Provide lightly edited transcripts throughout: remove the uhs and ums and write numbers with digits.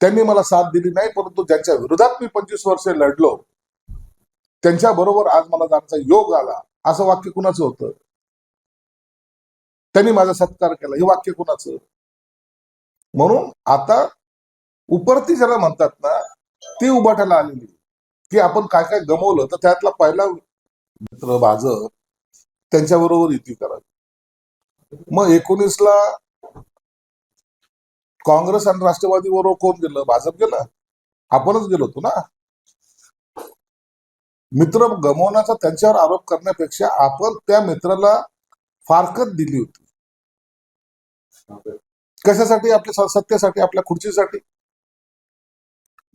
त्यांनी मला साथ दिली नाही, परंतु ज्यांच्या विरोधात मी 25 वर्षे लढलो त्यांच्या बरोबर आज मला जाण्याचा योग आला, असं वाक्य कुणाचं होतं? त्यांनी माझा सत्कार केला, हे वाक्य कुणाचं? म्हणून आता उपरती ज्याला म्हणतात ना, ती उभाटाला आलेली की आपण काय काय गमवलं, तर त्यातला पहिला मित्र भाजप त्यांच्याबरोबर युती करावी. मग 19ला काँग्रेस आणि राष्ट्रवादी बरोबर कोण गेलं? भाजप गेलं, आपणच गेलो होतो ना. मित्र गमवण्याचा त्यांच्यावर आरोप करण्यापेक्षा आपण त्या मित्राला फारकत दिली होती. कशासाठी? आपल्या सत्तेसाठी, आपल्या खुर्चीसाठी.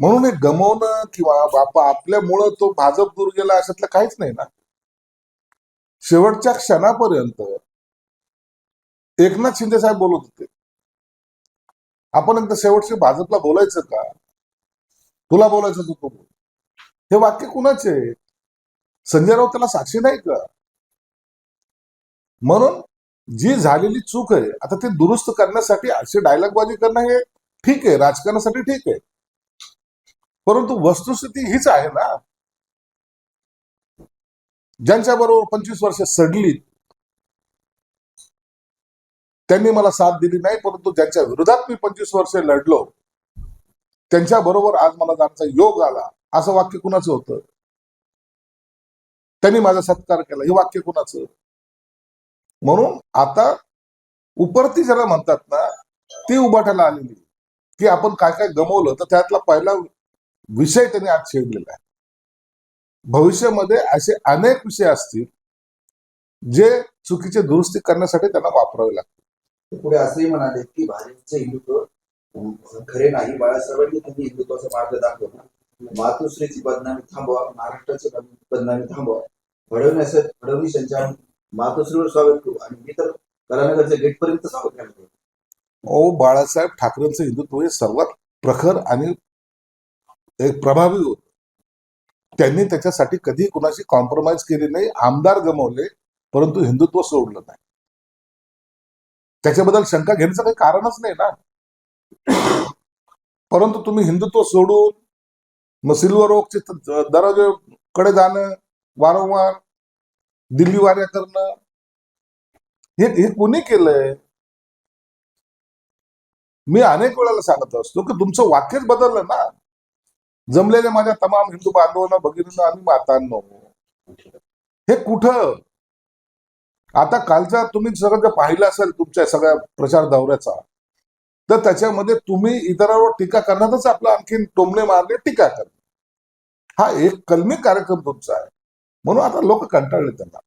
म्हणून हे गमवणं किंवा बापा आपल्यामुळं तो भाजप दूर गेला अशातलं काहीच नाही ना. शेवटच्या क्षणापर्यंत एकनाथ शिंदे साहेब बोलत होते, आपण एकदा शेवटचे भाजपला बोलायचं का? तुला बोलायचं तू बोल. हे वाक्य कुणाचे? संजय राऊत त्याला साक्षी नाही का? म्हणून जी झालेली चूक आहे आता ते दुरुस्त करण्यासाठी अशी डायलॉगबाजी करणं हे ठीक आहे, राजकारणासाठी ठीक आहे, परंतु वस्तुस्थिती हीच आहे ना. ज्यांच्या बरोबर 25 वर्ष सडली त्यांनी मला साथ दिली नाही, परंतु ज्यांच्या विरोधात मी 25 वर्ष लढलो त्यांच्या बरोबर आज मला जाण्याचा योग आला, असं वाक्य कुणाचं होतं? त्यांनी माझा सत्कार केला, हे वाक्य कुणाचं? म्हणून आता उपरती ज्याला म्हणतात ना, ती उभाटाला आलेली की आपण काय काय गमवलं, तर त्यातला पहिला विषय त्यांनी आज छेडलेला आहे. भविष्यामध्ये असे अनेक विषय असतील जे चुकीचे दुरुस्ती करण्यासाठी त्यांना वापरावे लागतील. पुढे असंही म्हणाले की भाजपचे हिंदुत्व खरे नाही, बाळासाहेबांनी त्यांनी हिंदुत्वाचा मार्ग दाखवला, मातोश्रीची बदनामी थांबवा, महाराष्ट्राची बदनामी थांबवा, फडणवीस यांच्या मातोश्रीवर स्वागत करू आणि मी तर कलानगरच्या गेटपर्यंत स्वागत करतो. बाळासाहेब ठाकरेंचं हिंदुत्व हे सर्वात प्रखर आणि एक प्रभावी होत. त्यांनी त्याच्यासाठी कधी कुणाशी कॉम्प्रोमाइज केली नाही. आमदार गमावले परंतु हिंदुत्व सोडलं नाही. त्याच्याबद्दल शंका घेण्याचं काही कारणच नाही ना. परंतु तुम्ही हिंदुत्व सोडून मग सिल्वर ओकचे दरवाजेकडे जाणं, वारंवार दिल्ली वाऱ्या करणं, हे कोणी केलंय? मी अनेक वेळेला सांगत असतो की तुमचं वाक्यच बदललं ना. जमलेले माझ्या तमाम हिंदू बांधवांना, भगिनींना आणि मातांनो, हे कुठं? आता कालचा तुम्ही सगळं पाहिलं असेल तुमच्या सगळ्या प्रचार दौऱ्याचा, तर त्याच्यामध्ये तुम्ही इतरांवर टीका करण्यातच आपलं आणखीन टोमणे मारले, टीका करणे, हा एक कलमी कार्यक्रम तुमचा आहे. म्हणून आता लोक कंटाळले त्यांना.